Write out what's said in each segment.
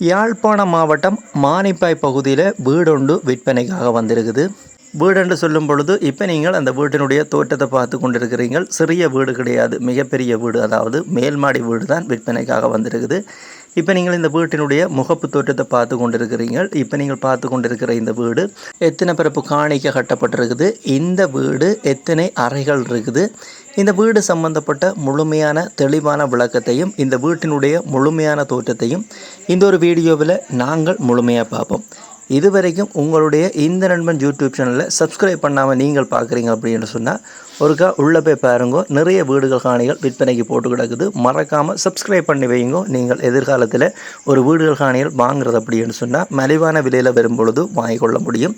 யாழ்ப்பாணம் மாவட்டம் மானிப்பாய் பகுதியில் வீடொன்று விற்பனைக்காக வந்திருக்குது. வீடென்று சொல்லும் பொழுது இப்போ நீங்கள் அந்த வீட்டினுடைய தோற்றத்தை பார்த்து கொண்டிருக்கிறீர்கள். சிறிய வீடு கிடையாது, மிகப்பெரிய வீடு, அதாவது மேல்மாடி வீடு தான் விற்பனைக்காக வந்திருக்குது. இப்போ நீங்கள் இந்த வீட்டினுடைய முகப்பு தோற்றத்தை பார்த்து கொண்டிருக்கிறீர்கள். இப்போ நீங்கள் பார்த்து கொண்டிருக்கிற இந்த வீடு எத்தனை பிறப்பு காணிக்க கட்டப்பட்டிருக்குது, இந்த வீடு எத்தனை அறைகள் இருக்குது, இந்த வீடு சம்பந்தப்பட்ட முழுமையான தெளிவான விளக்கத்தையும் இந்த வீட்டினுடைய முழுமையான தோற்றத்தையும் இந்த ஒரு வீடியோவில் நாங்கள் முழுமையாக பார்ப்போம். இதுவரைக்கும் உங்களுடைய இந்த நண்பன் யூடியூப் சேனலில் சப்ஸ்கிரைப் பண்ணாமல் நீங்கள் பார்க்குறீங்க அப்படின்னு சொன்னால் ஒருக்கா உள்ளே போய் பாருங்க. நிறைய வீடுகள் காணிகள் விற்பனைக்கு போட்டு கிடக்குது. மறக்காமல் சப்ஸ்கிரைப் பண்ணி வைங்க. நீங்கள் எதிர்காலத்தில் ஒரு வீடுகள் காணிகள் வாங்குறது அப்படின்னு சொன்னால் மலிவான விலையில் வரும்பொழுது வாங்கிக்கொள்ள முடியும்.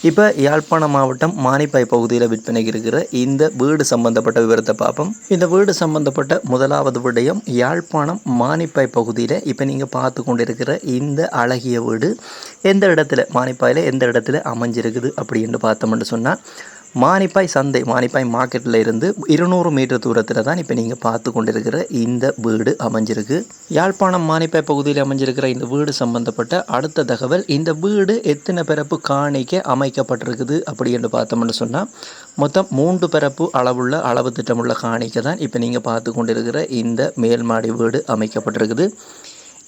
இப்போ யாழ்ப்பாணம் மாவட்டம் மானிப்பாய் பகுதியில் விற்பனைக்கு இருக்கிற இந்த வீடு சம்பந்தப்பட்ட விவரத்தை பார்ப்போம். இந்த வீடு சம்பந்தப்பட்ட முதலாவது விடயம், யாழ்ப்பாணம் மானிப்பாய் பகுதியில் இப்போ நீங்கள் பார்த்து கொண்டிருக்கிற இந்த அழகிய வீடு எந்த இடத்துல, மானிப்பாயில் எந்த இடத்துல அமைஞ்சிருக்குது அப்படின்னு பார்த்தோம்னு சொன்னால் மானிப்பாய் சந்தை, மானிப்பாய் மார்க்கெட்டில் இருந்து 200 மீட்டர் தூரத்தில் தான் இப்போ நீங்கள் பார்த்து கொண்டிருக்கிற இந்த வீடு அமைஞ்சிருக்கு. யாழ்ப்பாணம் மானிப்பாய் பகுதியில் அமைஞ்சிருக்கிற இந்த வீடு சம்பந்தப்பட்ட அடுத்த தகவல், இந்த வீடு எத்தனை பிறப்பு காணிக்க அமைக்கப்பட்டிருக்குது அப்படின்னு பார்த்தோம்னு சொன்னால் மொத்தம் 3 பிறப்பு அளவு திட்டமுள்ள காணிக்க தான் இப்போ நீங்கள் பார்த்து கொண்டிருக்கிற இந்த மேல்மாடி வீடு அமைக்கப்பட்டிருக்குது.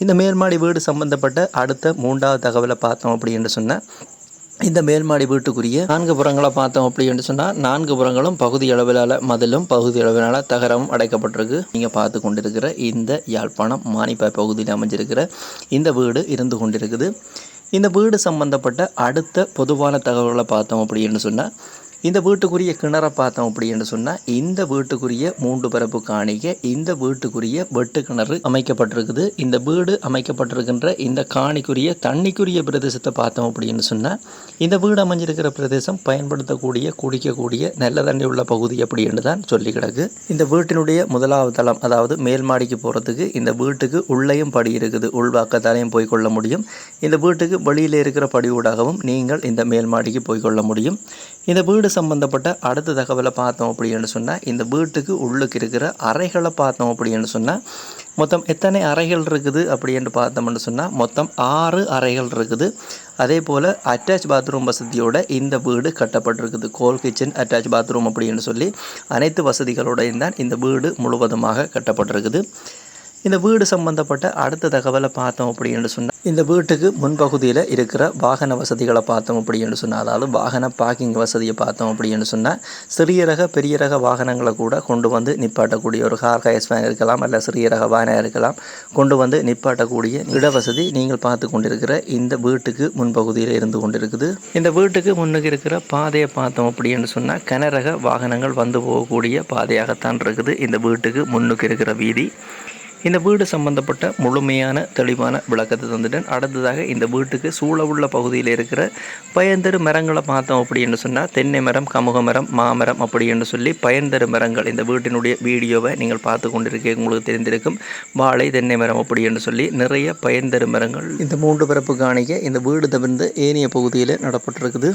இந்த மேல்மாடி வீடு சம்பந்தப்பட்ட அடுத்த 3வது தகவலை பார்த்தோம் அப்படின்னு சொன்னால், இந்த மேல்மாடி வீட்டுக்குரிய 4 புறங்களை பார்த்தோம் அப்படின்னு சொன்னால் 4 புறங்களும் பகுதி அளவிலான மதிலும் பகுதி அளவிலான தகரமும் அடைக்கப்பட்டிருக்கு. நீங்கள் பார்த்து கொண்டிருக்கிற இந்த யாழ்ப்பாணம் மானிப்பாய் பகுதியில் அமைஞ்சிருக்கிற இந்த வீடு இருந்து கொண்டிருக்குது. இந்த வீடு சம்பந்தப்பட்ட அடுத்த பொதுவான தகவல்களை பார்த்தோம் அப்படின்னு சொன்னால், இந்த வீட்டுக்குரிய கிணறை பார்த்தோம் அப்படின்னு சொன்னால் இந்த வீட்டுக்குரிய 3 பிறப்பு காணிக்க இந்த வீட்டுக்குரிய வெட்டு கிணறு அமைக்கப்பட்டிருக்குது. இந்த வீடு அமைக்கப்பட்டிருக்கின்ற இந்த காணிக்குரிய தண்ணிக்குரிய பிரதேசத்தை பார்த்தோம் அப்படின்னு சொன்னால் இந்த வீடு அமைஞ்சிருக்கிற பிரதேசம் பயன்படுத்தக்கூடிய குடிக்கக்கூடிய நல்ல தண்ணி உள்ள பகுதி அப்படின்னு தான் சொல்லி கிடக்கு. இந்த வீட்டினுடைய முதலாவது தளம், அதாவது மேல் மாடிக்கு போகிறதுக்கு இந்த வீட்டுக்கு உள்ளேயும் படி இருக்குது, உள்வாக்கத்தாலையும் போய்கொள்ள முடியும். இந்த வீட்டுக்கு வெளியில் இருக்கிற படியூடாகவும் நீங்கள் இந்த மேல் மாடிக்கு போய்கொள்ள முடியும். இந்த வீடு சம்பந்தப்பட்ட அடுத்த தகவலை பார்த்தோம் அப்படின்னு சொன்னால் இந்த வீட்டுக்கு உள்ளுக்கு இருக்கிற அறைகளை பார்த்தோம் அப்படின்னு சொன்னால் மொத்தம் எத்தனை அறைகள் இருக்குது அப்படின்னு பார்த்தோம்னு சொன்னால் மொத்தம் 6 அறைகள் இருக்குது. அதே போல் அட்டாச் பாத்ரூம் வசதியோட இந்த வீடு கட்டப்பட்டிருக்குது. கோல் கிச்சன், அட்டாச் பாத்ரூம் அப்படின்னு சொல்லி அனைத்து வசதிகளோடையும் தான் இந்த வீடு முழுவதுமாக கட்டப்பட்டிருக்குது. இந்த வீடு சம்பந்தப்பட்ட அடுத்த தகவலை பார்த்தோம் அப்படின்னு சொன்னால் இந்த வீட்டுக்கு முன்பகுதியில் இருக்கிற வாகன வசதிகளை பார்த்தோம் அப்படின்னு சொன்னால், அதாவது வாகன பார்க்கிங் வசதியை பார்த்தோம் அப்படின்னு சொன்னால் சிறிய ரக பெரிய ரக வாகனங்களை கூட கொண்டு வந்து நிப்பாட்டக்கூடிய ஒரு கார் ஹைஸ் வேன் இருக்கலாம், அல்ல சிறிய ரக வாகனம் இருக்கலாம், கொண்டு வந்து நிப்பாட்டக்கூடிய இடவசதி நீங்கள் பார்த்து கொண்டிருக்கிற இந்த வீட்டுக்கு முன்பகுதியில் இருந்து கொண்டிருக்குது. இந்த வீட்டுக்கு முன்னுக்கு இருக்கிற பாதையை பார்த்தோம் அப்படின்னு சொன்னால் கனரக வாகனங்கள் வந்து போகக்கூடிய பாதையாகத்தான் இருக்குது இந்த வீட்டுக்கு முன்னுக்கு இருக்கிற வீதி. இந்த வீடு சம்பந்தப்பட்ட முழுமையான தெளிவான விளக்கத்தை தந்துட்டேன். அடுத்ததாக இந்த வீட்டுக்கு சூழ உள்ள பகுதியில் இருக்கிற பயன்தரு மரங்களை பார்த்தோம் அப்படின்னு சொன்னால் தென்னை மரம், கமுக மரம், மாமரம் அப்படின்னு சொல்லி பயன்தரு மரங்கள் இந்த வீட்டினுடைய வீடியோவை நீங்கள் பார்த்து கொண்டிருக்க உங்களுக்கு தெரிந்திருக்கும். வாழை, தென்னை மரம் அப்படின்னு சொல்லி நிறைய பயன்தரு மரங்கள் இந்த 3 பிறப்பு காணிக்க இந்த வீடு தவிர்த்து ஏனைய பகுதியில் நடப்பட்டிருக்குது.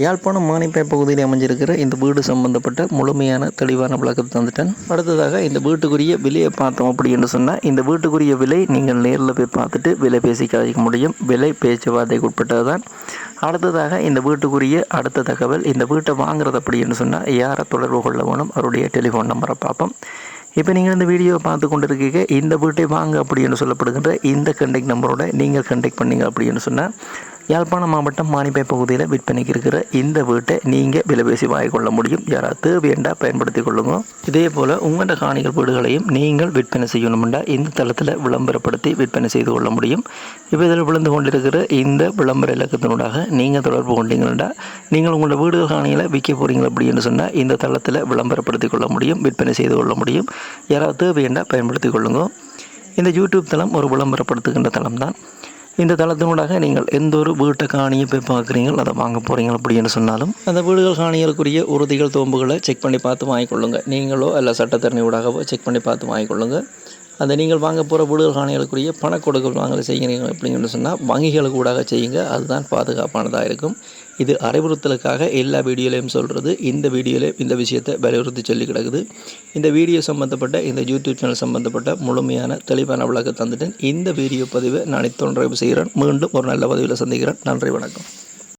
யாழ்ப்பாணம் மானிப்பாய் பகுதியில் அமைஞ்சிருக்கிற இந்த வீடு சம்பந்தப்பட்ட முழுமையான தெளிவான விளக்கத்தை தந்துட்டேன். அடுத்ததாக இந்த வீட்டுக்குரிய விலையை பார்த்தோம் அப்படின்னு சொன்னால் இந்த வீட்டுக்குரிய விலை நீங்கள் நேரில் போய் பார்த்துட்டு விலை பேசி கழிக்க முடியும். விலை பேச்சுவார்த்தைக்கு உட்பட்டது தான். அடுத்ததாக இந்த வீட்டுக்குரிய அடுத்த தகவல், இந்த வீட்டை வாங்குறது அப்படின்னு சொன்னால் யாரை தொடர்பு கொள்ள வேணும், அவருடைய டெலிஃபோன் நம்பரை பார்ப்போம். இப்போ நீங்கள் இந்த வீடியோவை பார்த்து கொண்டு இருக்கீங்க. இந்த வீட்டை வாங்க அப்படின்னு சொல்லப்படுகின்ற இந்த கண்டெக்ட் நம்பரோட நீங்கள் கண்டெக்ட் பண்ணிங்க அப்படின்னு சொன்னால் யாழ்ப்பாணம் மாவட்டம் மானிப்பாய் பகுதியில் விற்பனைக்கு இருக்கிற இந்த வீட்டை நீங்கள் விலை பேசி வாங்கிக்கொள்ள முடியும். யாராவது தேவையண்டா பயன்படுத்தி கொள்ளுங்க. இதே போல் உங்களோட காணிகள் வீடுகளையும் நீங்கள் விற்பனை செய்யணும்னா இந்த தளத்தில் விளம்பரப்படுத்தி விற்பனை செய்து கொள்ள முடியும். இப்போ இதில் விழுந்து கொண்டிருக்கிற இந்த விளம்பர இலக்கத்தினூடாக நீங்கள் தொடர்பு கொண்டீங்கன்னா நீங்கள் உங்களோட வீடுகள் காணிகளை விற்க போகிறீங்க அப்படின்னு சொன்னால் இந்த தளத்தில் விளம்பரப்படுத்தி கொள்ள முடியும், விற்பனை செய்து கொள்ள முடியும். யாராவது தேவையண்டா பயன்படுத்தி கொள்ளுங்க. இந்த யூடியூப் தளம் ஒரு விளம்பரப்படுத்துகின்ற தளம் தான். இந்த தளத்தினூடாக நீங்கள் எந்த ஒரு வீட்டை காணியை போய் பார்க்குறீங்களோ அதை வாங்க போகிறீங்க அப்படின்னு சொன்னாலும் அந்த வீடுகள் காணிகளுக்குரிய உறுதிகள் தோம்புகளை செக் பண்ணி பார்த்து வாங்கிக்கொள்ளுங்க. நீங்களோ அல்ல சட்டத்தரணியூடாகவோ செக் பண்ணி பார்த்து வாங்கிக்கொள்ளுங்க. அந்த நீங்கள் வாங்க போகிற வீடுகள் காணிகளுக்குரிய பண கொடுக்கல் வாங்கலை செய்கிறீங்க அப்படிங்கன்னு சொன்னால் வங்கிகளுக்கு ஊடாக செய்யுங்க. அதுதான் பாதுகாப்பானதாக இருக்கும். இது அறிவுறுத்தலுக்காக எல்லா வீடியோலையும் சொல்கிறது. இந்த வீடியோவில் இந்த விஷயத்தை வலியுறுத்தி சொல்லி கிடக்குது. இந்த வீடியோ சம்மந்தப்பட்ட இந்த யூடியூப் சேனல் சம்மந்தப்பட்ட முழுமையான தெளிவான விளக்கம் தந்துட்டேன். இந்த வீடியோ பதிவை நான் இத்தோடு நிறைவு செய்கிறேன். மீண்டும் ஒரு நல்ல பதிவில் சந்திக்கிறேன். நன்றி, வணக்கம்.